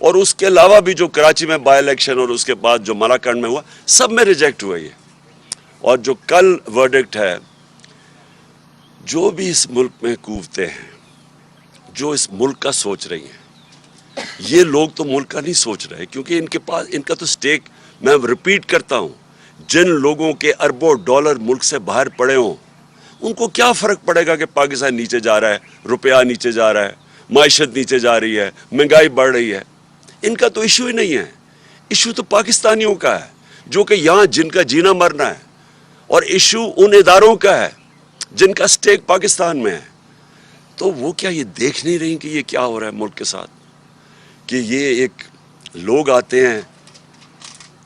اور اس کے علاوہ بھی جو کراچی میں بائی الیکشن اور اس کے بعد جو مالاکنڈ میں ہوا، سب میں ریجیکٹ ہوا یہ. اور جو کل ورڈکٹ ہے، جو بھی اس ملک میں قوتیں ہیں، جو اس ملک کا سوچ رہی ہیں، یہ لوگ تو ملک کا نہیں سوچ رہے، کیونکہ ان کے پاس ان کا تو سٹیک، میں ریپیٹ کرتا ہوں، جن لوگوں کے اربوں ڈالر ملک سے باہر پڑے ہوں، ان کو کیا فرق پڑے گا کہ پاکستان نیچے جا رہا ہے، روپیہ نیچے جا رہا ہے، معیشت نیچے جا رہی ہے، مہنگائی بڑھ رہی ہے. ان کا تو ایشو ہی نہیں ہے. ایشو تو پاکستانیوں کا ہے، جو کہ یہاں جن کا جینا مرنا ہے. اور ایشو ان اداروں کا ہے جن کا سٹیک پاکستان میں ہے. تو وہ کیا یہ دیکھ نہیں رہی کہ یہ کیا ہو رہا ہے ملک کے ساتھ؟ کہ یہ ایک لوگ آتے ہیں،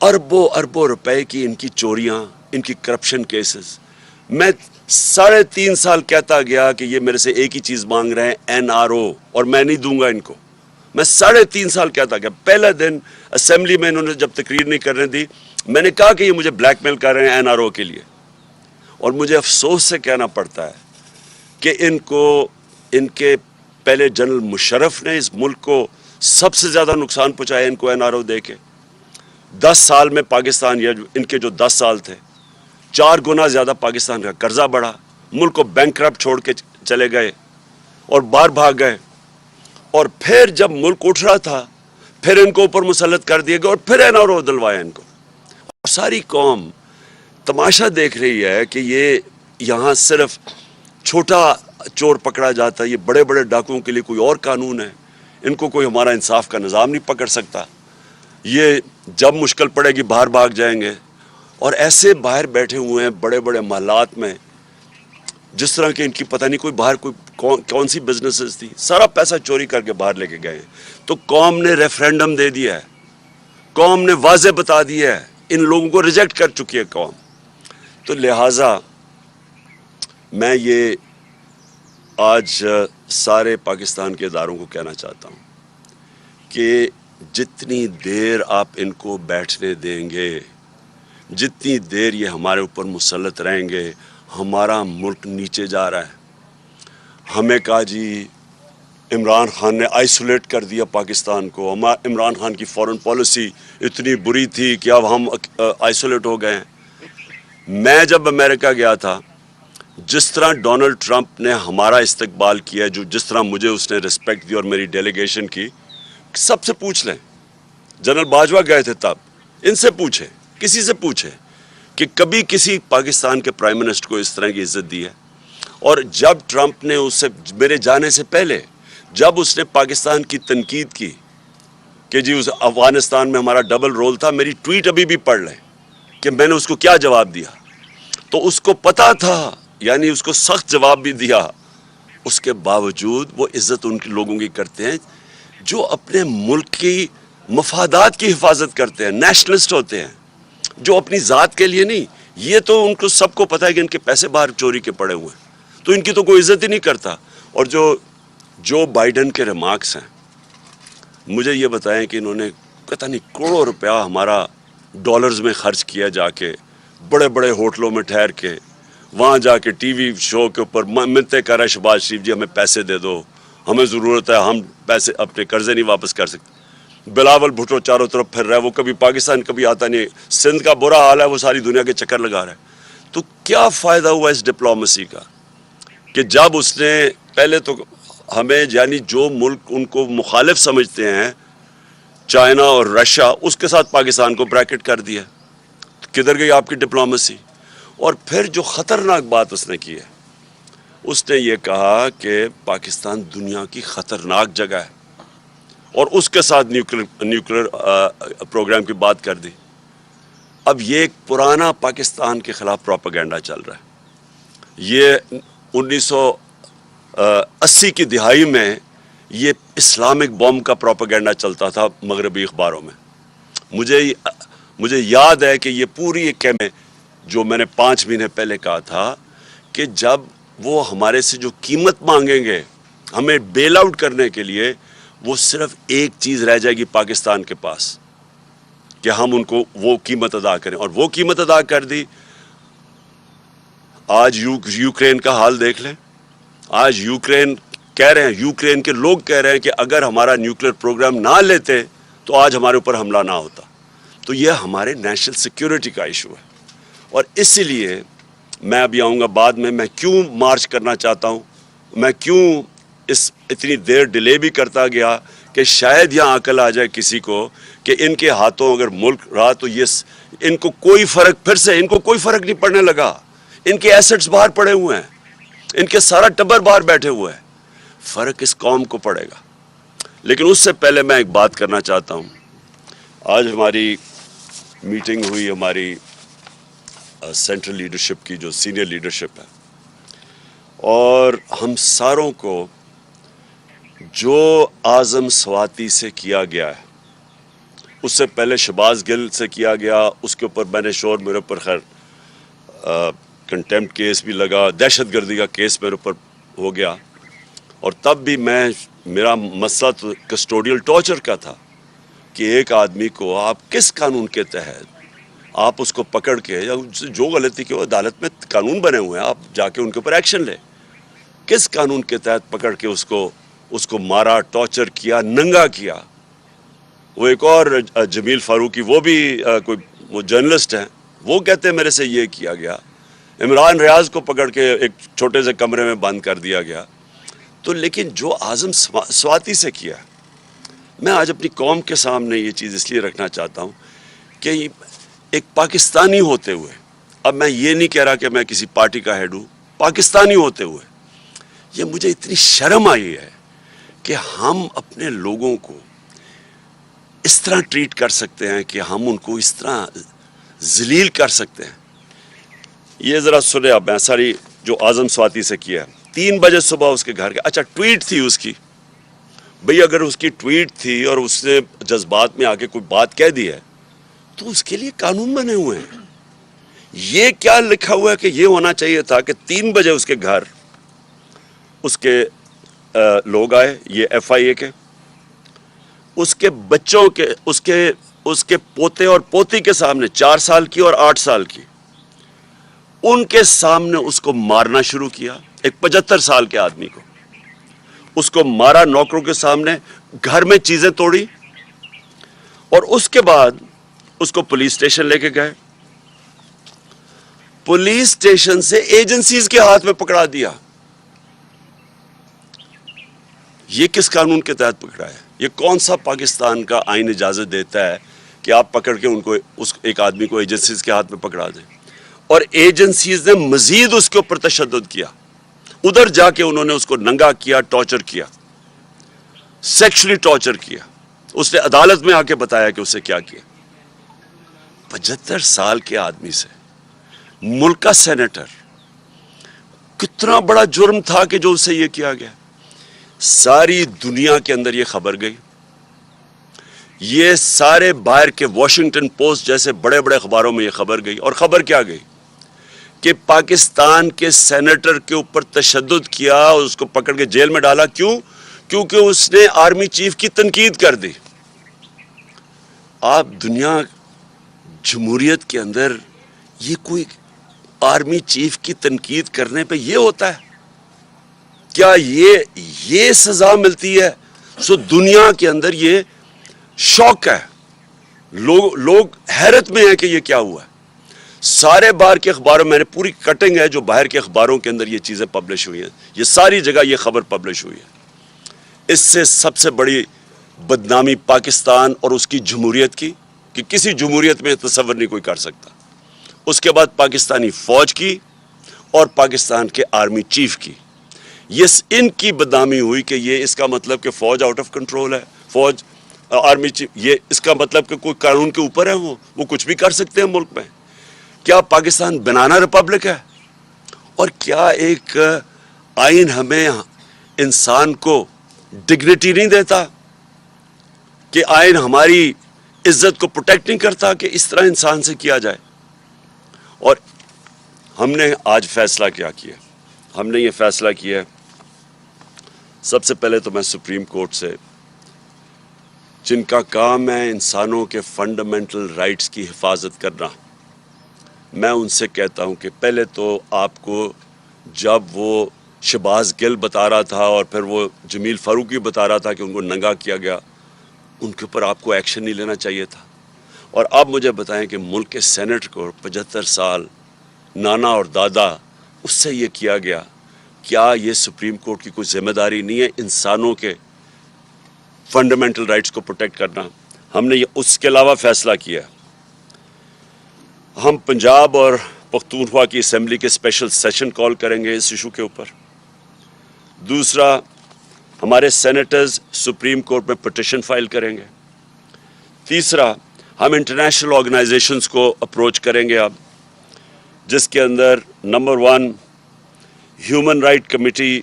اربوں اربوں روپے کی ان کی چوریاں، ان کی کرپشن کیسز. میں 3.5 سال کہتا گیا کہ یہ میرے سے ایک ہی چیز مانگ رہے ہیں، NRO، اور میں نہیں دوں گا ان کو. میں 3.5 سال کہتا گیا. پہلا دن اسمبلی میں انہوں نے جب تقریر نہیں کرنے دی، میں نے کہا کہ یہ مجھے بلیک میل کر رہے ہیں NRO کے لیے. اور مجھے افسوس سے کہنا پڑتا ہے کہ ان کے پہلے جنرل مشرف نے اس ملک کو سب سے زیادہ نقصان پہنچایا ان کو NRO دے کے. 10 سال میں پاکستان، یا ان کے جو 10 سال تھے، 4 گنا زیادہ پاکستان کا قرضہ بڑھا، ملک کو بینکرپٹ چھوڑ کے چلے گئے اور باہر بھاگ گئے. اور پھر جب ملک اٹھ رہا تھا، پھر ان کو اوپر مسلط کر دیے گئے اور پھر NRO دلوایا ان کو. اور ساری قوم تماشا دیکھ رہی ہے کہ یہ یہاں صرف چھوٹا چور پکڑا جاتا ہے، یہ بڑے بڑے ڈاکوؤں کے لیے کوئی اور قانون ہے، ان کو کوئی ہمارا انصاف کا نظام نہیں پکڑ سکتا. یہ جب مشکل پڑے گی باہر بھاگ جائیں گے. اور ایسے باہر بیٹھے ہوئے ہیں بڑے بڑے محلات میں، جس طرح کہ ان کی پتہ نہیں کوئی باہر کون سی بزنسز تھی، سارا پیسہ چوری کر کے باہر لے کے گئے. تو قوم نے ریفرینڈم دے دیا ہے، قوم نے واضح بتا دیا ہے، ان لوگوں کو ریجیکٹ کر چکی ہے قوم. تو لہٰذا میں یہ آج سارے پاکستان کے اداروں کو کہنا چاہتا ہوں کہ جتنی دیر آپ ان کو بیٹھنے دیں گے، جتنی دیر یہ ہمارے اوپر مسلط رہیں گے، ہمارا ملک نیچے جا رہا ہے. ہمیں کہا جی عمران خان نے آئسولیٹ کر دیا پاکستان کو، عمران خان کی فورن پالیسی اتنی بری تھی کہ اب ہم آئسولیٹ ہو گئے ہیں. میں جب امریکہ گیا تھا، جس طرح ڈونلڈ ٹرمپ نے ہمارا استقبال کیا، جس طرح مجھے اس نے رسپیکٹ دی اور میری ڈیلیگیشن کی، سب سے پوچھ لیں. جنرل باجوہ گئے تھے تب، ان سے پوچھیں، کسی سے پوچھیں کہ کبھی کسی پاکستان کے پرائم منسٹر کو اس طرح کی عزت دی ہے. اور جب ٹرمپ نے اس سے، میرے جانے سے پہلے جب اس نے پاکستان کی تنقید کی کہ جی اس افغانستان میں ہمارا ڈبل رول تھا، میری ٹویٹ ابھی بھی پڑھ لیں کہ میں نے اس کو کیا جواب دیا. تو اس کو پتا تھا، یعنی اس کو سخت جواب بھی دیا. اس کے باوجود وہ عزت ان کے لوگوں کی کرتے ہیں جو اپنے ملک کی مفادات کی حفاظت کرتے ہیں، نیشنلسٹ ہوتے ہیں، جو اپنی ذات کے لیے نہیں. یہ تو ان کو سب کو پتا ہے کہ ان کے پیسے باہر چوری کے پڑے ہوئے ہیں، تو ان کی تو کوئی عزت ہی نہیں کرتا. اور جو بائیڈن کے ریمارکس ہیں، مجھے یہ بتائیں کہ انہوں نے پتہ نہیں کروڑوں روپیہ ہمارا ڈالرز میں خرچ کیا، جا کے بڑے بڑے ہوٹلوں میں ٹھہر کے، وہاں جا کے ٹی وی شو کے اوپر منتیں کر رہے ہیں شہباز شریف جی ہمیں پیسے دے دو، ہمیں ضرورت ہے، ہم پیسے اپنے قرضے نہیں واپس کر سکتے. بلاول بھٹو چاروں طرف پھر رہا ہے، وہ کبھی پاکستان کبھی آتا نہیں. سندھ کا برا حال ہے، وہ ساری دنیا کے چکر لگا رہا ہے. تو کیا فائدہ ہوا اس ڈپلومیسی کا کہ جب اس نے پہلے تو ہمیں، یعنی جو ملک ان کو مخالف سمجھتے ہیں، چائنا اور رشیا، اس کے ساتھ پاکستان کو بریکٹ کر دیا. کدھر گئی آپ کی ڈپلومیسی؟ اور پھر جو خطرناک بات اس نے کی ہے، اس نے یہ کہا کہ پاکستان دنیا کی خطرناک جگہ ہے، اور اس کے ساتھ نیوکلر پروگرام کی بات کر دی. اب یہ ایک پرانا پاکستان کے خلاف پروپیگنڈا چل رہا ہے. یہ 1980 کی دہائی میں یہ اسلامک بوم کا پروپیگنڈا چلتا تھا مغربی اخباروں میں. مجھے یاد ہے کہ یہ پوری ایک جو میں نے 5 مہینے پہلے کہا تھا کہ جب وہ ہمارے سے جو قیمت مانگیں گے ہمیں بیل آؤٹ کرنے کے لیے، وہ صرف ایک چیز رہ جائے گی پاکستان کے پاس کہ ہم ان کو وہ قیمت ادا کریں، اور وہ قیمت ادا کر دی. آج یوکرین کا حال دیکھ لیں. آج یوکرین کہہ رہے ہیں، یوکرین کے لوگ کہہ رہے ہیں کہ اگر ہمارا نیوکلیر پروگرام نہ لیتے تو آج ہمارے اوپر حملہ نہ ہوتا. تو یہ ہمارے نیشنل سیکیورٹی کا ایشو ہے. اور اسی لیے میں ابھی آؤں گا بعد میں کیوں مارچ کرنا چاہتا ہوں, میں کیوں اتنی دیر ڈیلے بھی کرتا گیا کہ شاید یہاں عقل آ جائے کسی کو کہ ان کے ہاتھوں اگر ملک رہا تو یہ ان کو کوئی فرق, پھر سے ان کو کوئی فرق نہیں پڑنے لگا. ان کے ایسٹس باہر پڑے ہوئے ہیں, ان کے سارا ٹبر باہر بیٹھے ہوئے ہیں. فرق اس قوم کو پڑے گا. لیکن اس سے پہلے میں ایک بات کرنا چاہتا ہوں. آج ہماری میٹنگ ہوئی, ہماری سینٹرل لیڈرشپ کی جو سینئر لیڈرشپ ہے, اور ہم ساروں کو جو اعظم سواتی سے کیا گیا ہے, اس سے پہلے شہباز گل سے کیا گیا, اس کے اوپر میں نے شور میرے اوپر خیر کنٹیمپٹ کیس بھی لگا, دہشت گردی کا کیس میرے اوپر ہو گیا. اور تب بھی میرا مسئلہ تو کسٹوڈیل ٹارچر کا تھا کہ ایک آدمی کو آپ کس قانون کے تحت آپ اس کو پکڑ کے, یا جو غلطی کی وہ عدالت میں قانون بنے ہوئے ہیں, آپ جا کے ان کے اوپر ایکشن لیں. کس قانون کے تحت پکڑ کے اس کو مارا, ٹارچر کیا, ننگا کیا. وہ ایک اور جمیل فاروقی, وہ بھی وہ جرنلسٹ ہیں, وہ کہتے ہیں میرے سے یہ کیا گیا. عمران ریاض کو پکڑ کے ایک چھوٹے سے کمرے میں بند کر دیا گیا. تو لیکن جو اعظم سواتی سے کیا, میں آج اپنی قوم کے سامنے یہ چیز اس لیے رکھنا چاہتا ہوں کہ ایک پاکستانی ہوتے ہوئے, اب میں یہ نہیں کہہ رہا کہ میں کسی پارٹی کا ہیڈ ہوں, پاکستانی ہوتے ہوئے یہ مجھے اتنی شرم آئی ہے کہ ہم اپنے لوگوں کو اس طرح ٹریٹ کر سکتے ہیں, کہ ہم ان کو اس طرح ذلیل کر سکتے ہیں. یہ ذرا سنیں آپ, میں ساری جو اعظم سواتی سے کیا ہے. 3 بجے صبح اس کے گھر کے, اچھا ٹویٹ تھی اس کی, بھئی اگر اس کی ٹویٹ تھی اور اس نے جذبات میں آ کے کوئی بات کہہ دی ہے تو اس کے لیے قانون بنے ہوئے ہیں. یہ کیا لکھا ہوا ہے کہ یہ ہونا چاہیے تھا کہ 3 بجے اس کے گھر اس کے لوگ آئے, یہ ایف آئی اے کے, اس کے بچوں کے, اس کے پوتے اور پوتی کے سامنے, 4 سال کی اور 8 سال کی, ان کے سامنے اس کو مارنا شروع کیا. ایک 75 سال کے آدمی کو اس کو مارا, نوکروں کے سامنے, گھر میں چیزیں توڑی, اور اس کے بعد اس کو پولیس اسٹیشن لے کے گئے. پولیس اسٹیشن سے ایجنسیز کے ہاتھ میں پکڑا دیا. یہ کس قانون کے تحت پکڑا ہے؟ یہ کون سا پاکستان کا آئین اجازت دیتا ہے کہ آپ پکڑ کے ان کو ایک آدمی کو ایجنسیز کے ہاتھ میں پکڑا دیں؟ اور ایجنسیز نے مزید اس کے اوپر تشدد کیا. ادھر جا کے انہوں نے اس کو ننگا کیا, ٹارچر کیا, سیکشلی ٹارچر کیا. اس نے عدالت میں آ کے بتایا کہ اسے کیا کیا. 75 سال کے آدمی سے, ملک کا سینیٹر, کتنا بڑا جرم تھا کہ جو اسے یہ کیا گیا. ساری دنیا کے اندر یہ خبر گئی. یہ سارے باہر کے واشنگٹن پوسٹ جیسے بڑے بڑے اخباروں میں یہ خبر گئی. اور خبر کیا گئی کہ پاکستان کے سینیٹر کے اوپر تشدد کیا اور اس کو پکڑ کے جیل میں ڈالا. کیوں؟ کیونکہ اس نے آرمی چیف کی تنقید کر دی. آپ دنیا جمہوریت کے اندر یہ کوئی آرمی چیف کی تنقید کرنے پہ یہ ہوتا ہے کیا؟ یہ سزا ملتی ہے؟ سو دنیا کے اندر یہ شوق ہے, لوگ حیرت میں ہیں کہ یہ کیا ہوا ہے. سارے باہر کے اخباروں, میں نے پوری کٹنگ ہے جو باہر کے اخباروں کے اندر یہ چیزیں پبلش ہوئی ہیں, یہ ساری جگہ یہ خبر پبلش ہوئی ہے. اس سے سب سے بڑی بدنامی پاکستان اور اس کی جمہوریت کی, کہ کسی جمہوریت میں تصور نہیں کوئی کر سکتا. اس کے بعد پاکستانی فوج کی اور پاکستان کے آرمی چیف کی, یہ ان کی بدنامی ہوئی کہ یہ اس کا مطلب کہ فوج آؤٹ آف کنٹرول ہے, فوج آرمی چیف, یہ اس کا مطلب کہ کوئی قانون کے اوپر ہے, وہ کچھ بھی کر سکتے ہیں ملک میں. کیا پاکستان بنانا ریپبلک ہے؟ اور کیا ایک آئین ہمیں انسان کو ڈگنیٹی نہیں دیتا؟ کہ آئین ہماری عزت کو پروٹیکٹ نہیں کرتا کہ اس طرح انسان سے کیا جائے؟ اور ہم نے آج فیصلہ کیا کیا؟ ہم نے یہ فیصلہ کیا, سب سے پہلے تو میں سپریم کورٹ سے, جن کا کام ہے انسانوں کے فنڈامنٹل رائٹس کی حفاظت کرنا, میں ان سے کہتا ہوں کہ پہلے تو آپ کو جب وہ شہباز گل بتا رہا تھا اور پھر وہ جمیل فاروقی بتا رہا تھا کہ ان کو ننگا کیا گیا, ان کے اوپر آپ کو ایکشن نہیں لینا چاہیے تھا؟ اور اب مجھے بتائیں کہ ملک کے سینٹ کو 75 سال نانا اور دادا اس سے یہ کیا گیا، کیا یہ سپریم کورٹ کی کوئی ذمہ داری نہیں ہے انسانوں کے فنڈامنٹل رائٹس کو پروٹیکٹ کرنا؟ ہم نے یہ اس کے علاوہ فیصلہ کیا، ہم پنجاب اور پختونخوا کی اسمبلی کے اسپیشل سیشن کال کریں گے اس ایشو کے اوپر۔ دوسرا، ہمارے سینیٹرز سپریم کورٹ میں پٹیشن فائل کریں گے۔ تیسرا، ہم انٹرنیشنل آرگنائزیشنز کو اپروچ کریں گے اب، جس کے اندر نمبر 1 ہیومن رائٹ کمیٹی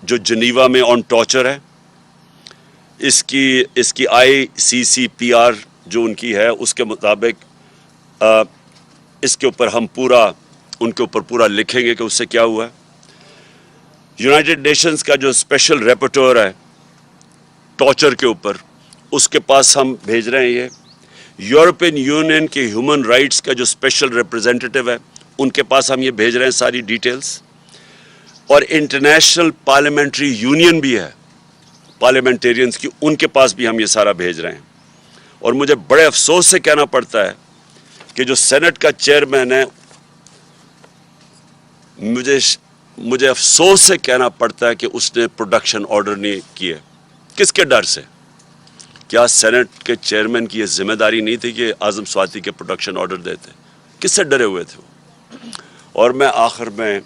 جو جنیوا میں آن ٹارچر ہے، اس کی ICCPR جو ان کی ہے اس کے مطابق اس کے اوپر ہم ان کے اوپر پورا لکھیں گے کہ اس سے کیا ہوا ہے۔ یونائٹڈ نیشنز کا جو اسپیشل ریپورٹر ہے ٹارچر کے اوپر، اس کے پاس ہم بھیج رہے ہیں یہ۔ یورپین یونین کے ہیومن رائٹس کا جو اسپیشل ریپرزینٹیٹیو ہے ان کے پاس ہم یہ بھیج رہے ہیں ساری ڈیٹیلز۔ اور انٹرنیشنل پارلیمنٹری یونین بھی ہے پارلیمنٹیرینز کی، ان کے پاس بھی ہم یہ سارا بھیج رہے ہیں۔ اور مجھے بڑے افسوس سے کہنا پڑتا ہے کہ جو سینٹ کا چیئرمین ہے، مجھے افسوس سے کہنا پڑتا ہے کہ اس نے پروڈکشن آرڈر نہیں کیے۔ کس کے ڈر سے؟ کیا سینٹ کے چیئرمین کی یہ ذمہ داری نہیں تھی کہ اعظم سواتی کے پروڈکشن آرڈر دیتے؟ کس سے ڈرے ہوئے تھے وہ؟ اور میں آخر میں،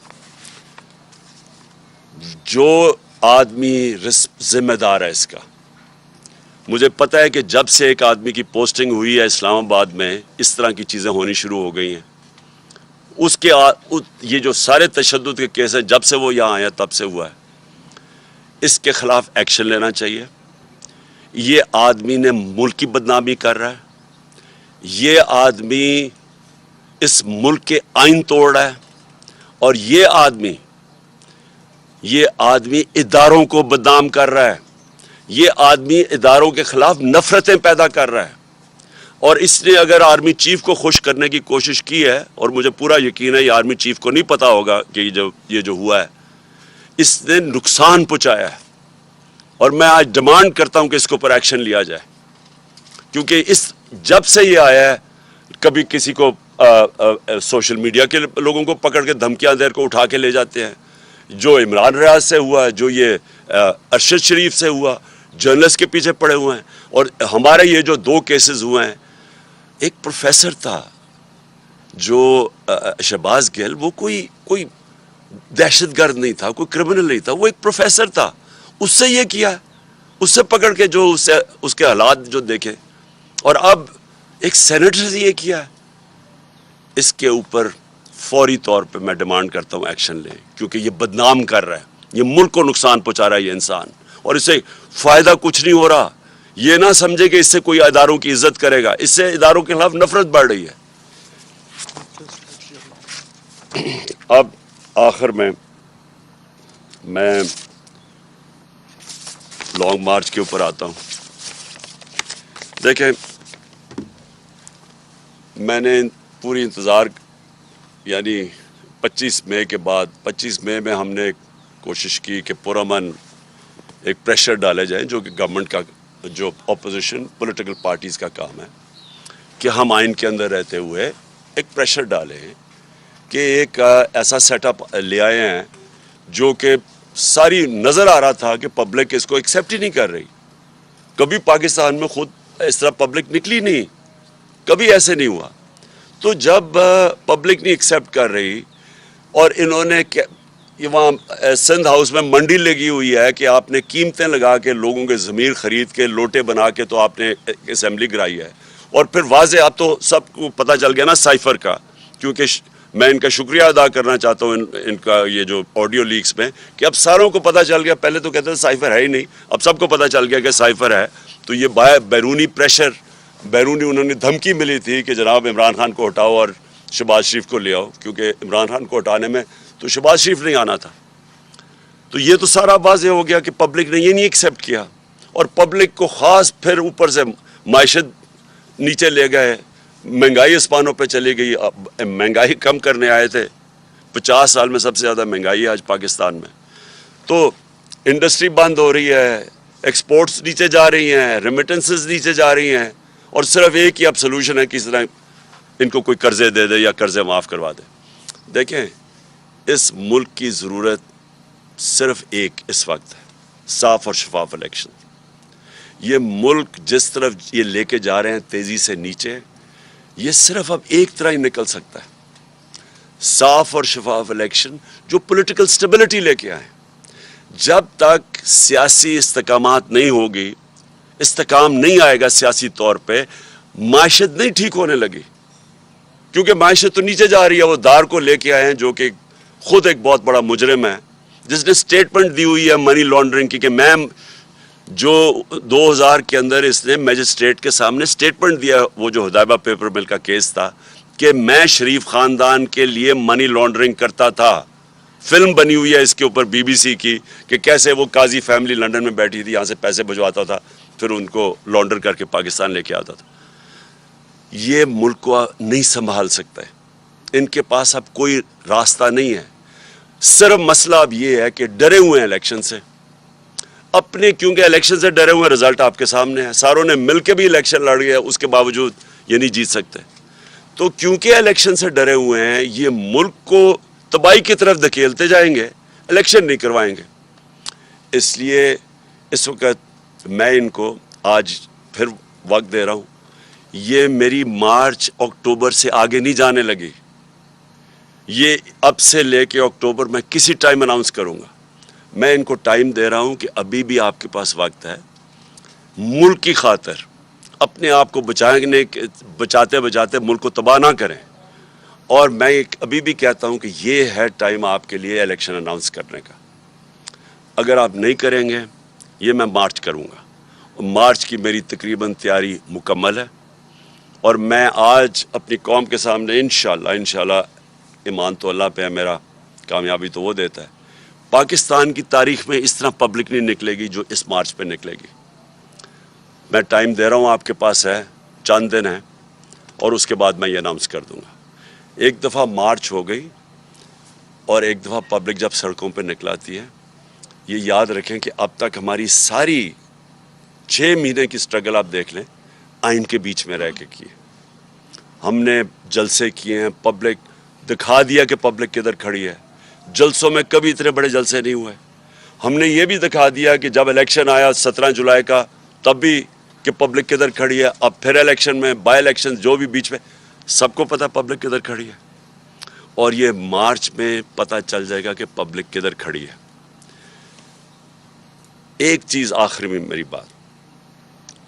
جو آدمی ذمہ دار ہے اس کا، مجھے پتہ ہے کہ جب سے ایک آدمی کی پوسٹنگ ہوئی ہے اسلام آباد میں اس طرح کی چیزیں ہونی شروع ہو گئی ہیں۔ یہ جو سارے تشدد کے کیس ہیں جب سے وہ یہاں آیا تب سے ہوا ہے، اس کے خلاف ایکشن لینا چاہیے۔ یہ آدمی نے ملک کی بدنامی کر رہا ہے، یہ آدمی اس ملک کے آئین توڑ رہا ہے، اور یہ آدمی اداروں کو بدنام کر رہا ہے، یہ آدمی اداروں کے خلاف نفرتیں پیدا کر رہا ہے۔ اور اس نے اگر آرمی چیف کو خوش کرنے کی کوشش کی ہے، اور مجھے پورا یقین ہے یہ آرمی چیف کو نہیں پتا ہوگا کہ یہ جو ہوا ہے، اس نے نقصان پہنچایا ہے۔ اور میں آج ڈیمانڈ کرتا ہوں کہ اس کے اوپر ایکشن لیا جائے، کیونکہ جب سے یہ آیا ہے، کبھی کسی کو سوشل میڈیا کے لوگوں کو پکڑ کے دھمکیاں دے کو اٹھا کے لے جاتے ہیں، جو عمران ریاض سے ہوا ہے، جو یہ ارشد شریف سے ہوا، جرنلسٹ کے پیچھے پڑے ہوئے ہیں۔ اور ہمارے یہ جو 2 کیسز ہوئے ہیں، ایک پروفیسر تھا جو شہباز گل، وہ کوئی دہشت گرد نہیں تھا، کوئی کرمنل نہیں تھا، وہ ایک پروفیسر تھا، اس سے یہ کیا، اس سے پکڑ کے جو اس کے حالات جو دیکھے، اور اب ایک سینیٹر سے یہ کیا ہے۔ اس کے اوپر فوری طور پہ میں ڈیمانڈ کرتا ہوں ایکشن لیں، کیونکہ یہ بدنام کر رہا ہے، یہ ملک کو نقصان پہنچا رہا ہے یہ انسان، اور اس سے فائدہ کچھ نہیں ہو رہا۔ یہ نہ سمجھے کہ اس سے کوئی اداروں کی عزت کرے گا، اس سے اداروں کے خلاف نفرت بڑھ رہی ہے۔ اب آخر میں لانگ مارچ کے اوپر آتا ہوں۔ دیکھیں، میں نے پوری انتظار، یعنی 25 مئی کے بعد، 25 مئی میں ہم نے کوشش کی کہ پرامن ایک پریشر ڈالے جائیں، جو کہ گورنمنٹ کا، جو اپوزیشن پولیٹیکل پارٹیز کا کام ہے، کہ ہم آئین کے اندر رہتے ہوئے ایک پریشر ڈالیں کہ ایک ایسا سیٹ اپ لے آئے ہیں جو کہ ساری نظر آ رہا تھا کہ پبلک اس کو ایکسیپٹ ہی نہیں کر رہی۔ کبھی پاکستان میں خود اس طرح پبلک نکلی نہیں، کبھی ایسے نہیں ہوا۔ تو جب پبلک نہیں ایکسیپٹ کر رہی، اور انہوں نے وہاں سندھ ہاؤس میں منڈی لگی ہوئی ہے کہ آپ نے قیمتیں لگا کے لوگوں کے ضمیر خرید کے لوٹے بنا کے تو آپ نے اسمبلی کرائی ہے، اور پھر واضح اب تو سب کو پتہ چل گیا نا سائفر کا، کیونکہ میں ان کا شکریہ ادا کرنا چاہتا ہوں ان کا یہ جو آڈیو لیکس میں، کہ اب ساروں کو پتہ چل گیا، پہلے تو کہتے تھے سائفر ہے ہی نہیں، اب سب کو پتہ چل گیا کہ سائفر ہے۔ تو یہ بیرونی پریشر، بیرونی انہوں نے دھمکی ملی تھی کہ جناب عمران خان کو ہٹاؤ اور شہباز شریف کو لے آؤ، کیونکہ عمران خان کو ہٹانے میں تو شہباز شریف نہیں آنا تھا۔ تو یہ تو سارا واضح ہو گیا کہ پبلک نے یہ نہیں ایکسیپٹ کیا، اور پبلک کو خاص پھر اوپر سے معیشت نیچے لے گئے، مہنگائی اسپانوں پہ چلی گئی۔ مہنگائی کم کرنے آئے تھے، 50 سال میں سب سے زیادہ مہنگائی ہے آج پاکستان میں۔ تو انڈسٹری بند ہو رہی ہے، ایکسپورٹس نیچے جا رہی ہیں, ریمیٹنسز نیچے جا رہی ہیں, اور صرف ایک ہی اب سلوشن ہے کہ اس طرح ان کو کوئی قرضے دے دے یا قرضے معاف کروا دے. دیکھیں, اس ملک کی ضرورت صرف ایک اس وقت ہے, صاف اور شفاف الیکشن. یہ ملک جس طرف یہ لے کے جا رہے ہیں تیزی سے نیچے, یہ صرف اب ایک طرح ہی نکل سکتا ہے, صاف اور شفاف الیکشن جو پولیٹیکل سٹیبلٹی لے کے آئے. جب تک سیاسی استحکامات نہیں ہوگی, استحکام نہیں آئے گا سیاسی طور پہ, معیشت نہیں ٹھیک ہونے لگی, کیونکہ معیشت تو نیچے جا رہی ہے. وہ دار کو لے کے آئے ہیں جو کہ خود ایک بہت بڑا مجرم ہے, جس نے سٹیٹمنٹ دی ہوئی ہے منی لانڈرنگ کی, کہ میں جو 2000 کے اندر اس نے میجسٹریٹ کے سامنے سٹیٹمنٹ دیا, وہ جو ہدایبہ پیپر مل کا کیس تھا, کہ میں شریف خاندان کے لیے منی لانڈرنگ کرتا تھا. فلم بنی ہوئی ہے اس کے اوپر BBC کی, کہ کیسے وہ قاضی فیملی لنڈن میں بیٹھی تھی, یہاں سے پیسے بھجواتا تھا, پھر ان کو لانڈر کر کے پاکستان لے کے آتا تھا. یہ ملک کو نہیں سنبھال سکتا ہے, ان کے پاس اب کوئی راستہ نہیں ہے. صرف مسئلہ اب یہ ہے کہ ڈرے ہوئے ہیں الیکشن سے اپنے, کیونکہ الیکشن سے ڈرے ہوئے ہیں. رزلٹ آپ کے سامنے ہے, ساروں نے مل کے بھی الیکشن لڑ گیا, اس کے باوجود یہ نہیں جیت سکتے. تو کیونکہ الیکشن سے ڈرے ہوئے ہیں, یہ ملک کو تباہی کی طرف دھکیلتے جائیں گے, الیکشن نہیں کروائیں گے. اس لیے اس وقت میں ان کو آج پھر وقت دے رہا ہوں. یہ میری مارچ اکتوبر سے آگے نہیں جانے لگی, یہ اب سے لے کے اکتوبر میں کسی ٹائم اناؤنس کروں گا. میں ان کو ٹائم دے رہا ہوں کہ ابھی بھی آپ کے پاس وقت ہے. ملک کی خاطر اپنے آپ کو بچاتے بچاتے ملک کو تباہ نہ کریں. اور میں ابھی بھی کہتا ہوں کہ یہ ہے ٹائم آپ کے لیے الیکشن اناؤنس کرنے کا. اگر آپ نہیں کریں گے, یہ میں مارچ کروں گا. مارچ کی میری تقریباً تیاری مکمل ہے, اور میں آج اپنی قوم کے سامنے انشاءاللہ ایمان تو اللہ پہ ہے میرا, کامیابی تو وہ دیتا ہے, پاکستان کی تاریخ میں اس طرح پبلک نہیں نکلے گی جو اس مارچ پہ نکلے گی. میں ٹائم دے رہا ہوں, آپ کے پاس ہے, چند دن ہیں, اور اس کے بعد میں یہ اناؤنس کر دوں گا. ایک دفعہ مارچ ہو گئی اور ایک دفعہ پبلک جب سڑکوں پہ نکلاتی ہے, یہ یاد رکھیں کہ اب تک ہماری ساری 6 مہینے کی سٹرگل آپ دیکھ لیں, آئین کے بیچ میں رہ کے کیے. ہم نے جلسے کیے ہیں, پبلک دکھا دیا کہ پبلک کدھر کھڑی ہے. جلسوں میں کبھی اتنے بڑے جلسے نہیں ہوئے. ہم نے یہ بھی دکھا دیا کہ جب الیکشن آیا 17 جولائی کا, تب بھی کہ پبلک کدھر کھڑی ہے. اب پھر الیکشن میں, بائی الیکشن جو بھی بیچ میں, سب کو پتہ پبلک کدھر کھڑی ہے. اور یہ مارچ میں پتہ چل جائے گا کہ پبلک کدھر کھڑی ہے. ایک چیز آخری میں میری بات,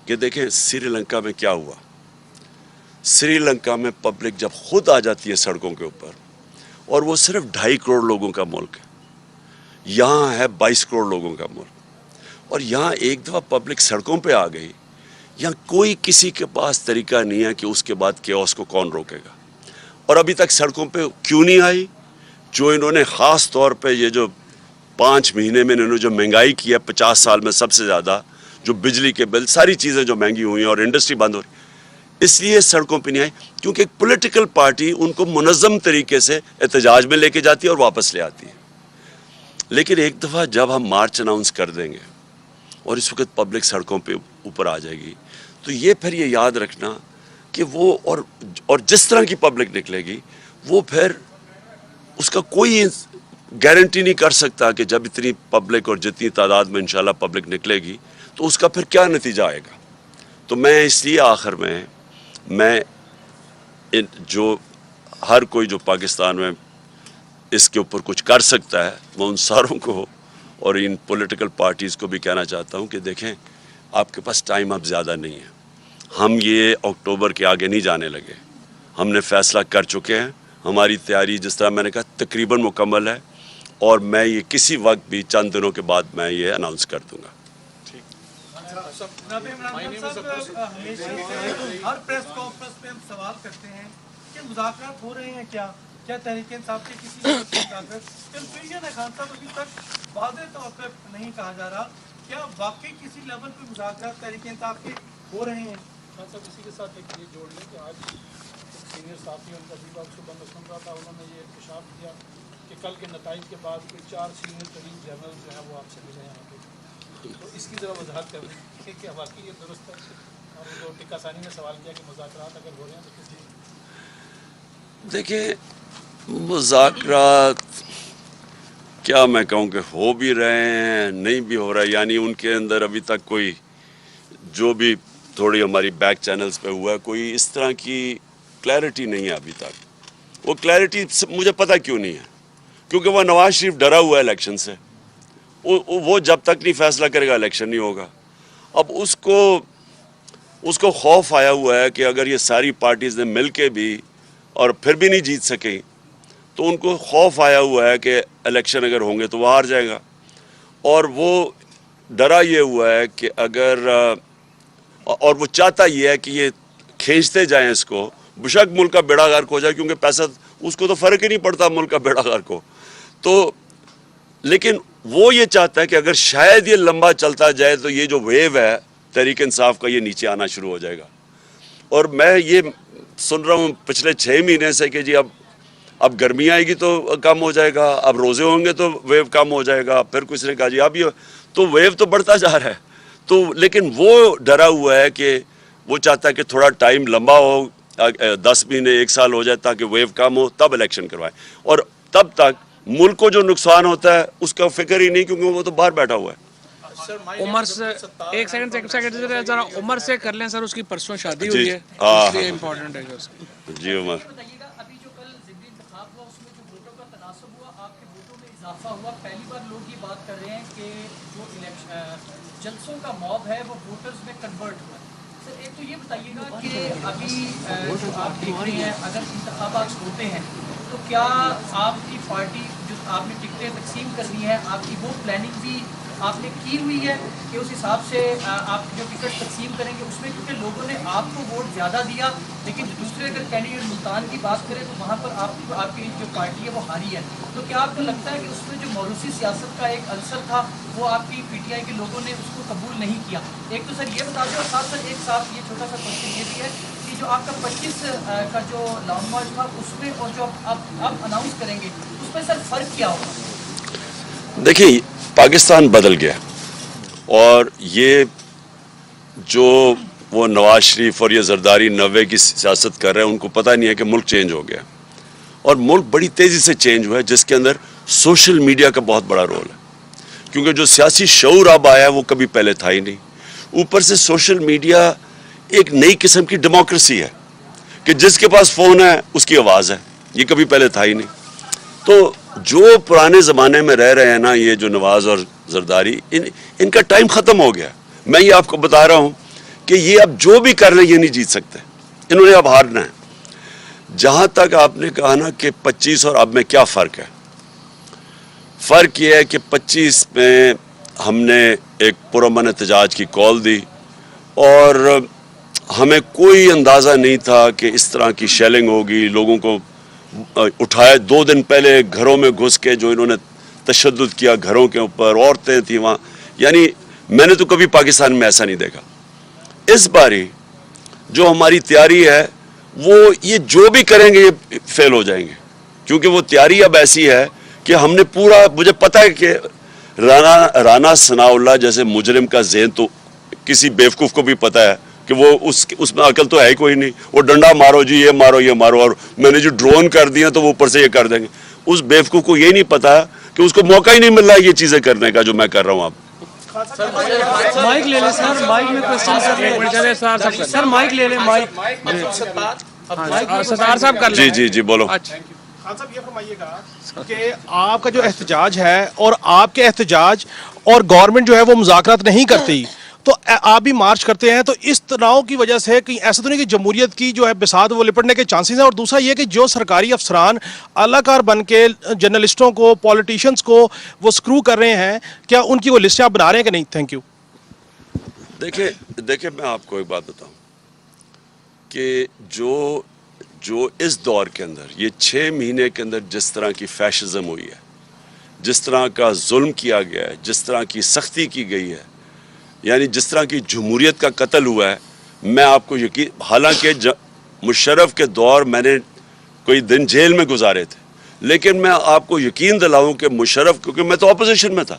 کہ دیکھیں سری لنکا میں کیا ہوا. سری لنکا میں پبلک جب خود آ جاتی ہے سڑکوں کے اوپر, اور وہ صرف 2.5 کروڑ لوگوں کا ملک ہے, یہاں ہے 22 کروڑ لوگوں کا ملک, اور یہاں ایک دفعہ پبلک سڑکوں پہ آ گئی, یہاں کوئی کسی کے پاس طریقہ نہیں ہے کہ اس کے بعد کیوس کو کون روکے گا. اور ابھی تک سڑکوں پہ کیوں نہیں آئی؟ جو انہوں نے خاص طور پہ یہ جو 5 مہینے میں انہوں نے جو مہنگائی کی ہے 50 سال میں سب سے زیادہ, جو بجلی کے بل, ساری چیزیں جو مہنگی ہوئی ہیں اور انڈسٹری بند ہو رہی, اس لیے سڑکوں پہ نہیں آئی, کیونکہ ایک پولیٹیکل پارٹی ان کو منظم طریقے سے احتجاج میں لے کے جاتی ہے اور واپس لے آتی ہے. لیکن ایک دفعہ جب ہم مارچ اناؤنس کر دیں گے اور اس وقت پبلک سڑکوں پہ اوپر آ جائے گی, تو یہ پھر یہ یاد رکھنا کہ وہ اور جس طرح کی پبلک نکلے گی, وہ پھر اس کا کوئی گارنٹی نہیں کر سکتا کہ جب اتنی پبلک اور جتنی تعداد میں انشاءاللہ پبلک نکلے گی تو اس کا پھر کیا نتیجہ آئے گا. تو میں اس لیے آخر میں جو ہر کوئی جو پاکستان میں اس کے اوپر کچھ کر سکتا ہے, میں ان ساروں کو اور ان پولیٹیکل پارٹیز کو بھی کہنا چاہتا ہوں کہ دیکھیں آپ کے پاس ٹائم اب زیادہ نہیں ہے. ہم یہ اکتوبر کے آگے نہیں جانے لگے, ہم نے فیصلہ کر چکے ہیں. ہماری تیاری جس طرح میں نے کہا تقریباً مکمل ہے, اور میں یہ کسی وقت بھی چند دنوں کے بعد میں یہ اناؤنس کر دوں گا. ہر پریس کانفرنس پہ ہم سوال کرتے ہیں کہ مذاکرات ہو رہے ہیں کیا تحریک انصاف کے کسی کنفیوژن ہے خان صاحب, ابھی تک واضح طور پہ نہیں کہا جا رہا, کیا واقعی کسی لیول پہ مذاکرات تحریک انصاف کے ہو رہے ہیں؟ خان صاحب اسی کے ساتھ ایک یہ جوڑ لیں کہ آج سینئر صحافی ان کا دیپا صبح میں سن رہا تھا, انہوں نے یہ انکشاف کیا کہ کل کے نتائج کے بعد کوئی 4 سینئر ترین جنرل جو ہے وہ آپ سے ملے ہیں. تو اس کی ذرا وضاحت کر دیں کہ کیا واقعی یہ درست ہے اور جو ٹکا ثانی نے سوال کیا کہ مذاکرات اگر ہو رہے ہیں تو کس لیے؟ دیکھیں مذاکرات کیا میں کہوں کہ ہو بھی رہے ہیں نہیں بھی ہو رہا ہے، یعنی ان کے اندر ابھی تک کوئی جو بھی تھوڑی ہماری بیک چینلز پہ ہوا ہے کوئی اس طرح کی کلیئرٹی نہیں ہے ابھی تک۔ وہ کلیئرٹی مجھے پتہ کیوں نہیں ہے، کیونکہ وہ نواز شریف ڈرا ہوا ہے الیکشن سے، وہ جب تک نہیں فیصلہ کرے گا الیکشن نہیں ہوگا۔ اب اس کو خوف آیا ہوا ہے کہ اگر یہ ساری پارٹیز نے مل کے بھی اور پھر بھی نہیں جیت سکیں تو ان کو خوف آیا ہوا ہے کہ الیکشن اگر ہوں گے تو وہ ہار جائے گا، اور وہ ڈرا یہ ہوا ہے کہ اگر اور وہ چاہتا یہ ہے کہ یہ کھینچتے جائیں اس کو، بشک ملک کا بیڑا غرق ہو جائے، کیونکہ پیسہ اس کو تو فرق ہی نہیں پڑتا ملک کا بیڑا غرق ہو تو، لیکن وہ یہ چاہتا ہے کہ اگر شاید یہ لمبا چلتا جائے تو یہ جو ویو ہے تحریک انصاف کا یہ نیچے آنا شروع ہو جائے گا۔ اور میں یہ سن رہا ہوں پچھلے 6 مہینے سے کہ جی اب گرمی آئے گی تو کم ہو جائے گا، اب روزے ہوں گے تو ویو کم ہو جائے گا، پھر کسی نے کہا جی اب یہ تو ویو تو بڑھتا جا رہا ہے تو، لیکن وہ ڈرا ہوا ہے کہ وہ چاہتا ہے کہ تھوڑا ٹائم لمبا ہو، 10 مہینے 1 سال ہو جائے تاکہ ویو کم ہو تب الیکشن کروائے، اور تب تک ملک کو جو نقصان ہوتا ہے اس کا فکر ہی نہیں، کیونکہ وہ تو باہر بیٹھا ہوا ہے۔ عمر سے ایک سیکنڈ ذرا عمر سے کر لیں سر، اس کی پرسوں شادی جی ہوئی ہے ہاں اس لیے امپورٹنٹ ہے اس کی۔ جی عمر، بتائیے گا ابھی جو کل ضمنی انتخاب ہوا اس میں جو ووٹوں کا تناسب ہوا، آپ کے ووٹوں میں اضافہ ہوا، پہلی بار لوگ یہ بات کر رہے ہیں کہ جو جلسوں کا موب ہے وہ ووٹرز میں کنورٹ ہوا ہے۔ سر ایک تو یہ بتائیے گا کہ ابھی جو آپ دیکھ رہے ہیں اگر انتخابات ہوتے ہیں تو کیا آپ کی پارٹی جو آپ نے ٹکٹیں تقسیم کرنی ہے آپ کی وہ پلاننگ بھی آپ نے کی ہوئی ہے کہ اس حساب سے آپ جو ٹکٹ تقسیم کریں گے اس میں، کیونکہ لوگوں نے آپ کو ووٹ زیادہ دیا لیکن دوسرے اگر کینڈیڈیٹ ملتان کی بات کریں تو وہاں پر آپ کی جو پارٹی ہے وہ ہاری ہے، تو کیا آپ کو لگتا ہے کہ اس میں جو موروثی سیاست کا ایک عنصر تھا وہ آپ کی پی ٹی آئی کے لوگوں نے اس کو قبول نہیں کیا؟ ایک تو سر یہ بتا دیں، اور ساتھ ساتھ ایک ساتھ یہ چھوٹا سا کوشچن یہ بھی ہے کہ جو آپ کا 25 کا جو لانگ مارچ تھا اس میں اور جو آپ اناؤنس کریں گے اس میں سر فرق کیا ہوگا؟ دیکھیں پاکستان بدل گیا، اور یہ جو وہ نواز شریف اور یہ زرداری 90 کی سیاست کر رہے ہیں ان کو پتہ نہیں ہے کہ ملک چینج ہو گیا، اور ملک بڑی تیزی سے چینج ہوا ہے جس کے اندر سوشل میڈیا کا بہت بڑا رول ہے، کیونکہ جو سیاسی شعور اب آیا ہے وہ کبھی پہلے تھا ہی نہیں۔ اوپر سے سوشل میڈیا ایک نئی قسم کی ڈیموکریسی ہے کہ جس کے پاس فون ہے اس کی آواز ہے، یہ کبھی پہلے تھا ہی نہیں۔ تو جو پرانے زمانے میں رہ رہے ہیں نا یہ جو نواز اور زرداری، ان کا ٹائم ختم ہو گیا۔ میں یہ آپ کو بتا رہا ہوں کہ یہ اب جو بھی کر لیں یہ نہیں جیت سکتے، انہوں نے اب ہارنا ہے۔ جہاں تک آپ نے کہا نا کہ 25 اور اب میں کیا فرق ہے، فرق یہ ہے کہ 25 میں ہم نے ایک پرامن احتجاج کی کال دی اور ہمیں کوئی اندازہ نہیں تھا کہ اس طرح کی شیلنگ ہوگی، لوگوں کو اٹھائے 2 دن پہلے گھروں میں گھس کے جو انہوں نے تشدد کیا گھروں کے اوپر، عورتیں تھیں وہاں، یعنی میں نے تو کبھی پاکستان میں ایسا نہیں دیکھا۔ اس باری جو ہماری تیاری ہے وہ یہ جو بھی کریں گے یہ فیل ہو جائیں گے، کیونکہ وہ تیاری اب ایسی ہے کہ ہم نے پورا، مجھے پتہ ہے کہ رانا ثناء اللہ جیسے مجرم کا ذہن تو کسی بیوقوف کو بھی پتہ ہے کہ وہ اس میں عقل تو ہے ہی کوئی نہیں، وہ ڈنڈا مارو جی یہ مارو یہ مارو، اور میں نے جو ڈرون کر دیا تو وہ اوپر سے یہ کر دیں گے۔ اس بیوقوف کو یہ نہیں پتا کہ اس کو موقع ہی نہیں مل رہا یہ چیزیں کرنے کا جو میں کر رہا ہوں اب۔ مائک لے لیں سر، مائک میں کوشچن سر، مائک لے لیں، مائک ستار صاحب کر لیں۔ جی بولو۔ خان صاحب یہ فرمائیے گا کہ آپ کا جو احتجاج ہے اور آپ کے احتجاج اور گورنمنٹ جو ہے وہ مذاکرات نہیں کرتی، تو آپ بھی مارچ کرتے ہیں، تو اس تناؤ کی وجہ سے کہیں ایسا تو نہیں کہ جمہوریت کی جو ہے بساط وہ لپٹنے کے چانسز ہیں؟ اور دوسرا یہ کہ جو سرکاری افسران اعلی کار بن کے جرنلسٹوں کو، پولیٹیشنز کو وہ سکرو کر رہے ہیں، کیا ان کی وہ لسٹیں آپ بنا رہے ہیں کہ نہیں؟ Thank you. دیکھیں میں آپ کو ایک بات بتاؤں کہ جو اس دور کے اندر یہ 6 مہینے کے اندر جس طرح کی فیشزم ہوئی ہے، جس طرح کا ظلم کیا گیا ہے، جس طرح کی سختی کی گئی ہے، یعنی جس طرح کی جمہوریت کا قتل ہوا ہے، میں آپ کو یقین، حالانکہ مشرف کے دور میں نے کوئی دن جیل میں گزارے تھے، لیکن میں آپ کو یقین دلاؤں کہ مشرف، کیونکہ میں تو اپوزیشن میں تھا،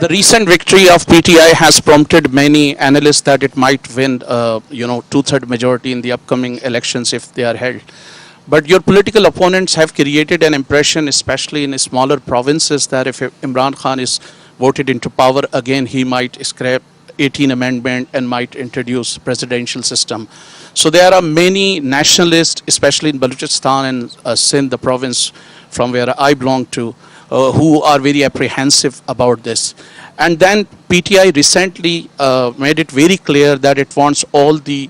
The recent victory of PTI has prompted many analysts that it might win, two-third majority in the upcoming elections if they are held. But your political opponents have created an impression, especially in smaller provinces, that if Imran Khan is voted into power again, he might scrap 18 amendment and might introduce presidential system. So there are many nationalists, especially in Balochistan and Sindh, the province from where I belong to, who are very apprehensive about this. And then PTI recently made it very clear that it wants all the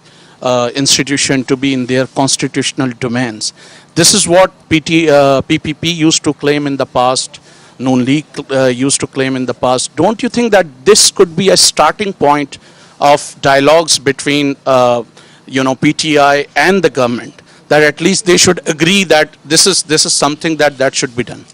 institution to be in their constitutional domains. This is what PPP used to claim in the past, Noon League used to claim in the past. Don't you think that this could be a starting point of dialogues between PTI and the government, that at least they should agree that this is something that should be done?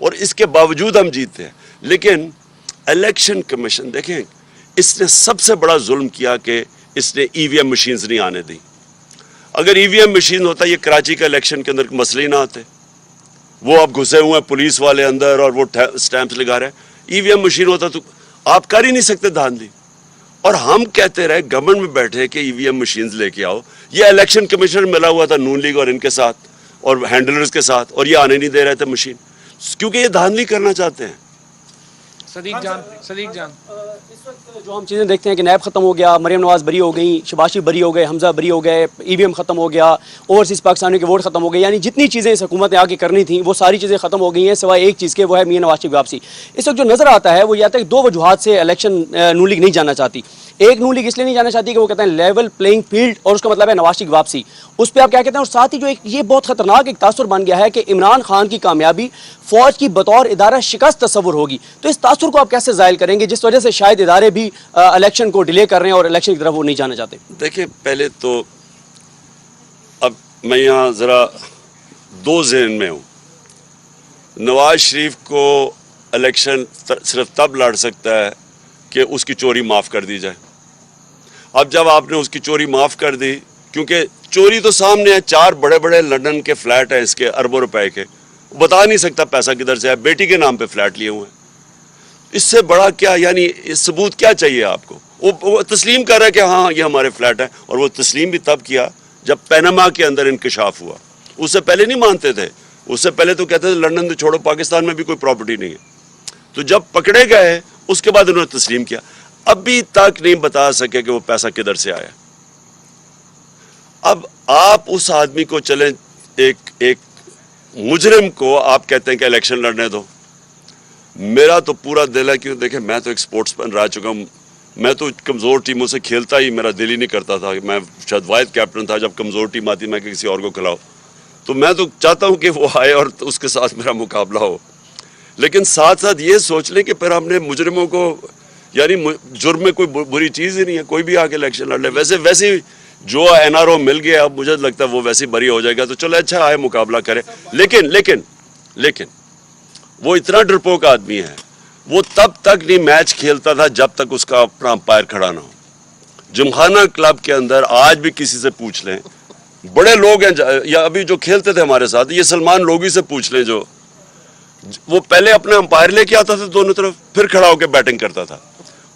اور اس کے باوجود ہم جیتے ہیں. لیکن election commission دیکھیں اس نے سب سے بڑا ظلم کیا کہ اس نے ای وی ایم مشینز نہیں آنے دی. اگر ای وی ایم مشین ہوتا یہ کراچی کا الیکشن کے اندر مسئلے ہی نہ آتے. وہ اب گھسے ہوئے ہیں پولیس والے اندر اور وہ سٹیمپس لگا رہے ہیں. ای وی ایم مشین ہوتا تو آپ کر ہی نہیں سکتے دھاندلی. اور ہم کہتے رہے گورنمنٹ میں بیٹھے کہ ای وی ایم مشینز لے کے آؤ. یہ الیکشن کمیشن ملا ہوا تھا نون لیگ اور ان کے ساتھ اور ہینڈلرز کے ساتھ, اور یہ آنے نہیں دے رہے تھے مشین, کیونکہ یہ دھاندلی کرنا چاہتے ہیں. صدیق جان اس وقت جو ہم چیزیں دیکھتے ہیں کہ نیب ختم ہو گیا, مریم نواز بری ہو گئی, شہباز شریف بری ہو گئے, حمزہ بری ہو گئے, ای وی ایم ختم ہو گیا, اوورسیز پاکستانیوں کے ووٹ ختم ہو گئے, یعنی جتنی چیزیں اس حکومت نے آگے کرنی تھیں وہ ساری چیزیں ختم ہو گئی ہیں سوائے ایک چیز کے, وہ ہے میاں نواز شریف واپسی. اس وقت جو نظر آتا ہے وہ یہ آتا ہے کہ دو وجوہات سے الیکشن نون لیگ نہیں جانا چاہتی. ایک نون لیگ اس لیے نہیں جانا چاہتی کہ وہ کہتے ہیں لیول پلینگ فیلڈ, اور اس کا مطلب ہے نواز شریف واپسی. اس پہ آپ کیا کہتے ہیں؟ اور ساتھ ہی جو ایک یہ بہت خطرناک ایک تاثر بن گیا ہے کہ عمران خان کی کامیابی فوج کی بطور ادارہ شکست تصور ہوگی. تو اس تاثر کو آپ کیسے زائل کریں گے جس وجہ سے شاید ادارے بھی الیکشن کو ڈیلے کر رہے ہیں اور الیکشن کی طرف وہ نہیں جانا چاہتے؟ دیکھیں پہلے تو اب میں یہاں ذرا دو ذہن میں ہوں. نواز شریف کو الیکشن صرف تب لڑ سکتا ہے کہ اس کی چوری معاف کر دی جائے. اب جب آپ نے اس کی چوری معاف کر دی, کیونکہ چوری تو سامنے ہے, 4 بڑے بڑے لندن کے فلیٹ ہیں اس کے اربوں روپے کے, بتا نہیں سکتا پیسہ کدھر سے ہے, بیٹی کے نام پہ فلیٹ لیے ہوئے ہیں. اس سے بڑا کیا, یعنی ثبوت کیا چاہیے آپ کو؟ وہ تسلیم کر رہا ہے کہ ہاں یہ ہمارے فلیٹ ہیں, اور وہ تسلیم بھی تب کیا جب پیناما کے اندر انکشاف ہوا. اس سے پہلے نہیں مانتے تھے, اس سے پہلے تو کہتے تھے لندن تو چھوڑو, پاکستان میں بھی کوئی پراپرٹی نہیں ہے. تو جب پکڑے گئے اس کے بعد انہوں نے تسلیم کیا. ابھی تک نہیں بتا سکے کہ وہ پیسہ کدھر سے آیا. اب آپ اس آدمی کو چلیں, ایک مجرم کو آپ کہتے ہیں کہ الیکشن لڑنے دو. میرا تو پورا دل ہے کہ دیکھیں میں تو ایک سپورٹس مین رہ چکا ہوں, میں تو کمزور ٹیموں سے کھیلتا ہی میرا دل ہی نہیں کرتا تھا. میں شاید واحد کیپٹن تھا جب کمزور ٹیم آتی میں کسی اور کو کھلاؤ. تو میں تو چاہتا ہوں کہ وہ آئے اور اس کے ساتھ میرا مقابلہ ہو. لیکن ساتھ ساتھ یہ سوچ لیں کہ پھر ہم نے مجرموں کو, یعنی جرم میں کوئی بری چیز ہی نہیں ہے, کوئی بھی آگے الیکشن لڑ لے. ویسے جو این آر او مل گیا اب مجھے لگتا ہے وہ ویسے بری ہو جائے گا, تو چلو اچھا آئے مقابلہ کرے. لیکن وہ اتنا ڈرپوک آدمی ہے, وہ تب تک نہیں میچ کھیلتا تھا جب تک اس کا اپنا امپائر کھڑا نہ ہو. جمخانہ کلب کے اندر آج بھی کسی سے پوچھ لیں, بڑے لوگ ہیں یا ابھی جو کھیلتے تھے ہمارے ساتھ, یہ سلمان لوگی سے پوچھ لیں, جو وہ پہلے اپنا امپائر لے کے آتا تھا دونوں طرف, پھر کھڑا ہو کے بیٹنگ کرتا تھا.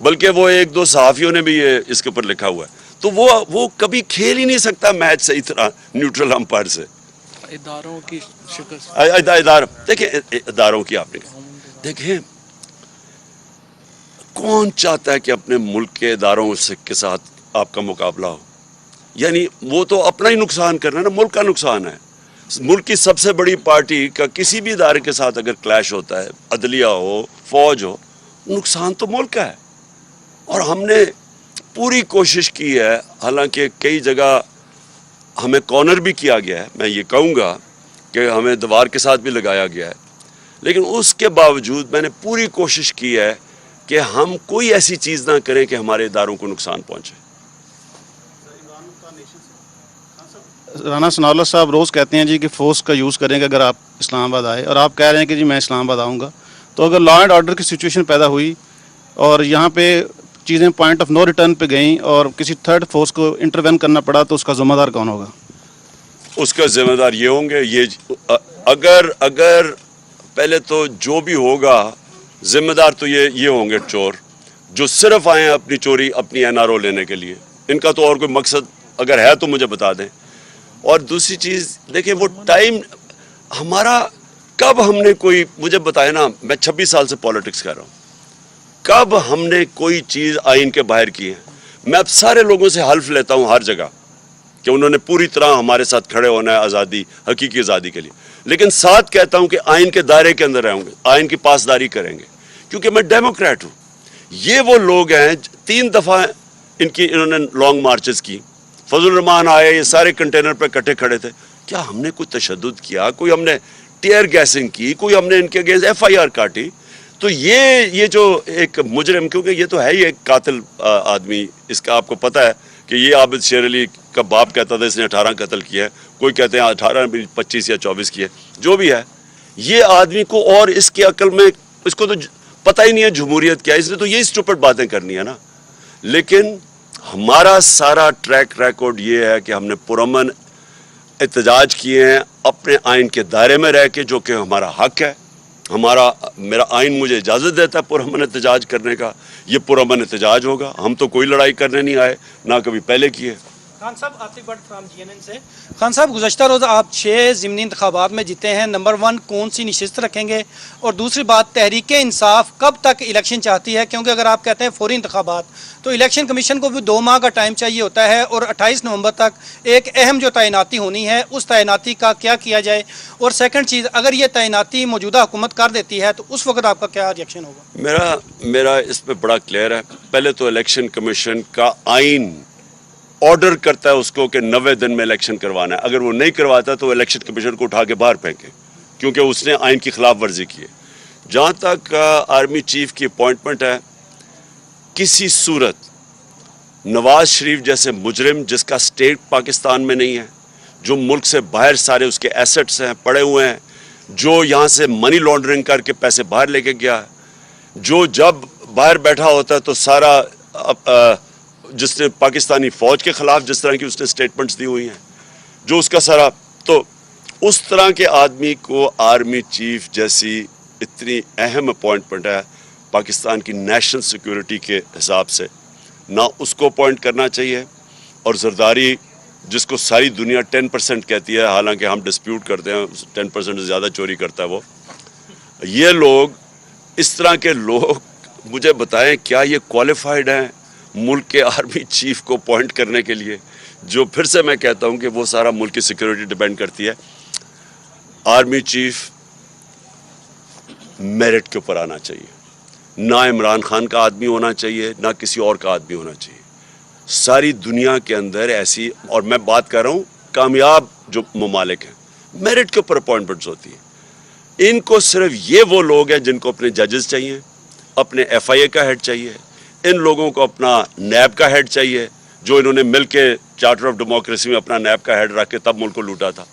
بلکہ وہ 1-2 صحافیوں نے بھی یہ اس کے اوپر لکھا ہوا ہے. تو وہ کبھی کھیل ہی نہیں سکتا میچ صحیح طرح نیوٹرل امپائر سے. اداروں کی شکست, دیکھیں اداروں کی آپ نے دیکھیں, کون چاہتا ہے کہ اپنے ملک کے اداروں کے ساتھ آپ کا مقابلہ ہو؟ یعنی وہ تو اپنا ہی نقصان کرنا ہے نا, ملک کا نقصان ہے. ملک کی سب سے بڑی پارٹی کا کسی بھی ادارے کے ساتھ اگر کلیش ہوتا ہے, عدلیہ ہو, فوج ہو, نقصان تو ملک کا ہے. اور ہم نے پوری کوشش کی ہے, حالانکہ کئی جگہ ہمیں کارنر بھی کیا گیا ہے, میں یہ کہوں گا کہ ہمیں دیوار کے ساتھ بھی لگایا گیا ہے, لیکن اس کے باوجود میں نے پوری کوشش کی ہے کہ ہم کوئی ایسی چیز نہ کریں کہ ہمارے اداروں کو نقصان پہنچے. رانا ثناءاللہ صاحب روز کہتے ہیں جی کہ فورس کا یوز کریں گے اگر آپ اسلام آباد آئے, اور آپ کہہ رہے ہیں کہ جی میں اسلام آباد آؤں گا. تو اگر لا اینڈ آرڈر کی سچویشن پیدا ہوئی اور یہاں پہ چیزیں پوائنٹ آف نو ریٹرن پہ گئیں اور کسی تھرڈ فورس کو انٹروین کرنا پڑا, تو اس کا ذمہ دار کون ہوگا؟ اس کا ذمہ دار یہ ہوں گے, یہ اگر پہلے تو جو بھی ہوگا ذمہ دار تو یہ ہوں گے چور, جو صرف آئے ہیں اپنی چوری اپنی این آر او لینے کے لیے. ان کا تو اور کوئی مقصد اگر ہے تو مجھے بتا دیں. اور دوسری چیز دیکھیں, وہ ٹائم ہمارا کب ہم نے کوئی, مجھے بتائے نا, میں 26 سال سے پالیٹکس کر رہا ہوں, کب ہم نے کوئی چیز آئین کے باہر کی ہے؟ میں اب سارے لوگوں سے حلف لیتا ہوں ہر جگہ کہ انہوں نے پوری طرح ہمارے ساتھ کھڑے ہونا ہے آزادی, حقیقی آزادی کے لیے, لیکن ساتھ کہتا ہوں کہ آئین کے دائرے کے اندر رہوں گے, آئین کی پاسداری کریں گے, کیونکہ میں ڈیموکریٹ ہوں. یہ وہ لوگ ہیں 3 دفعہ انہوں نے لانگ مارچز کی, فضل الرحمان آئے, یہ سارے کنٹینر پہ کٹھے کھڑے تھے. کیا ہم نے کوئی تشدد کیا؟ کوئی ہم نے ٹیئر گیسنگ کی؟ کوئی ہم نے ان کے اگینسٹ ایف آئی آر کاٹی؟ تو یہ جو ایک مجرم, کیونکہ یہ تو ہے ہی ایک قاتل آدمی, اس کا آپ کو پتہ ہے کہ یہ عابد شیر علی کا باپ کہتا تھا اس نے 18 قتل کیا ہے, کوئی کہتے ہیں 18 25 یا 24 کیے, جو بھی ہے. یہ آدمی کو اور اس کی عقل میں اس کو تو پتہ ہی نہیں ہے جمہوریت کیا ہے, اس نے تو یہی اسٹوپڈ باتیں کرنی ہے نا. لیکن ہمارا سارا ٹریک ریکارڈ یہ ہے کہ ہم نے پرامن احتجاج کیے ہیں اپنے آئین کے دائرے میں رہ کے, جو کہ ہمارا حق ہے. میرا آئین مجھے اجازت دیتا ہے پرامن احتجاج کرنے کا. یہ پرامن احتجاج ہوگا. ہم تو کوئی لڑائی کرنے نہیں آئے, نہ کبھی پہلے کیے. خان صاحب عاطف بٹ فرام GNN سے. خان صاحب گزشتہ روز آپ 6 ضمنی انتخابات میں جیتے ہیں. نمبر 1 کون سی نشست رکھیں گے؟ اور دوسری بات, تحریک انصاف کب تک الیکشن چاہتی ہے؟ کیونکہ اگر آپ کہتے ہیں فوری انتخابات تو الیکشن کمیشن کو بھی 2 ماہ کا ٹائم چاہیے ہوتا ہے, اور 28 نومبر تک ایک اہم جو تعیناتی ہونی ہے اس تعیناتی کا کیا کیا جائے؟ اور سیکنڈ چیز, اگر یہ تعیناتی موجودہ حکومت کر دیتی ہے تو اس وقت آپ کا کیا ریئیکشن ہوگا؟ میرا اس پہ بڑا کلیئر ہے. پہلے تو الیکشن کمیشن کا آئین آرڈر کرتا ہے اس کو کہ 90 دن میں الیکشن کروانا ہے. اگر وہ نہیں کرواتا تو الیکشن کمیشن کو اٹھا کے باہر پھینکے, کیونکہ اس نے آئین کی خلاف ورزی کی ہے. جہاں تک آرمی چیف کی اپوائنٹمنٹ ہے, کسی صورت نواز شریف جیسے مجرم جس کا سٹیٹ پاکستان میں نہیں ہے, جو ملک سے باہر سارے اس کے ایسٹس ہیں پڑے ہوئے ہیں, جو یہاں سے منی لانڈرنگ کر کے پیسے باہر لے کے گیا ہے, جو جب باہر بیٹھا ہوتا ہے تو سارا جس نے پاکستانی فوج کے خلاف جس طرح کی اس نے سٹیٹمنٹس دی ہوئی ہیں, جو اس کا سارا, تو اس طرح کے آدمی کو آرمی چیف جیسی اتنی اہم اپوائنٹمنٹ ہے پاکستان کی نیشنل سیکیورٹی کے حساب سے, نہ اس کو اپوائنٹ کرنا چاہیے. اور زرداری جس کو ساری دنیا 10% کہتی ہے, حالانکہ ہم ڈسپیوٹ کرتے ہیں 10% سے زیادہ چوری کرتا ہے وہ. یہ لوگ, اس طرح کے لوگ مجھے بتائیں کیا یہ کوالیفائڈ ہیں ملک کے آرمی چیف کو اپوائنٹ کرنے کے لیے؟ جو پھر سے میں کہتا ہوں کہ وہ سارا ملک کی سیکیورٹی ڈیپینڈ کرتی ہے. آرمی چیف میرٹ کے اوپر آنا چاہیے, نہ عمران خان کا آدمی ہونا چاہیے, نہ کسی اور کا آدمی ہونا چاہیے. ساری دنیا کے اندر ایسی, اور میں بات کر رہا ہوں کامیاب جو ممالک ہیں, میرٹ کے اوپر اپوائنٹمنٹس ہوتی ہیں. ان کو صرف یہ وہ لوگ ہیں جن کو اپنے ججز چاہیے, اپنے FIA کا ہیڈ چاہیے, ان لوگوں کو اپنا نیب کا ہیڈ چاہیے, جو انہوں نے مل کے چارٹر آف ڈیموکریسی میں اپنا نیب کا ہیڈ رکھ کے تب ملک کو لوٹا تھا.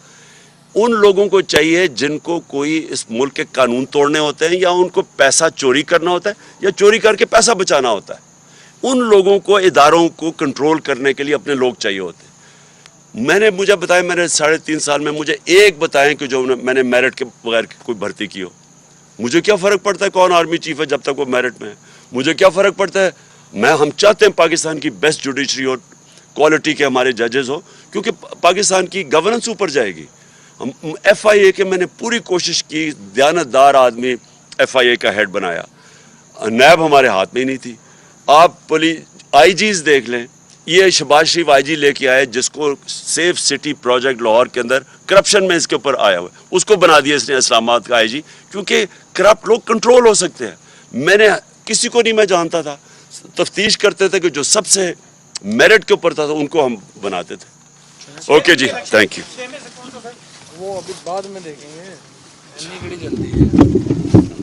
ان لوگوں کو چاہیے جن کو کوئی اس ملک کے قانون توڑنے ہوتے ہیں, یا ان کو پیسہ چوری کرنا ہوتا ہے, یا چوری کر کے پیسہ بچانا ہوتا ہے. ان لوگوں کو, اداروں کو کنٹرول کرنے کے لیے اپنے لوگ چاہیے ہوتے ہیں. مجھے بتائیں, میں نے 3.5 سال میں مجھے ایک بتائیں کہ جو میں نے میرٹ کے بغیر کوئی بھرتی کی ہو. مجھے کیا فرق پڑتا ہے کون آرمی چیف ہے جب تک وہ میرٹ میں ہے؟ مجھے کیا فرق پڑتا ہے؟ ہم چاہتے ہیں پاکستان کی بیسٹ جوڈیشری ہو, کوالٹی کے ہمارے ججز ہو, کیونکہ پاکستان کی گورننس اوپر جائے گی. FIA کے میں نے پوری کوشش کی, دیانتدار آدمی FIA کا ہیڈ بنایا, نیب ہمارے ہاتھ میں ہی نہیں تھی. آپ IGs دیکھ لیں, یہ شہباز شریف IG لے کے آئے جس کو سیف سٹی پروجیکٹ لاہور کے اندر کرپشن میں اس کے اوپر آیا ہوا ہے, اس کو بنا دیا اس نے اسلام آباد کا IG, کیونکہ کرپٹ لوگ کنٹرول ہو سکتے ہیں. میں نے کسی کو نہیں میں جانتا تھا, تفتیش کرتے تھے کہ جو سب سے میرٹ کے اوپر تھا ان کو ہم بناتے تھے. اوکے جی, تھینک یو. وہ ابھی بعد میں دیکھیں گے, اتنی بڑی جلدی ہے.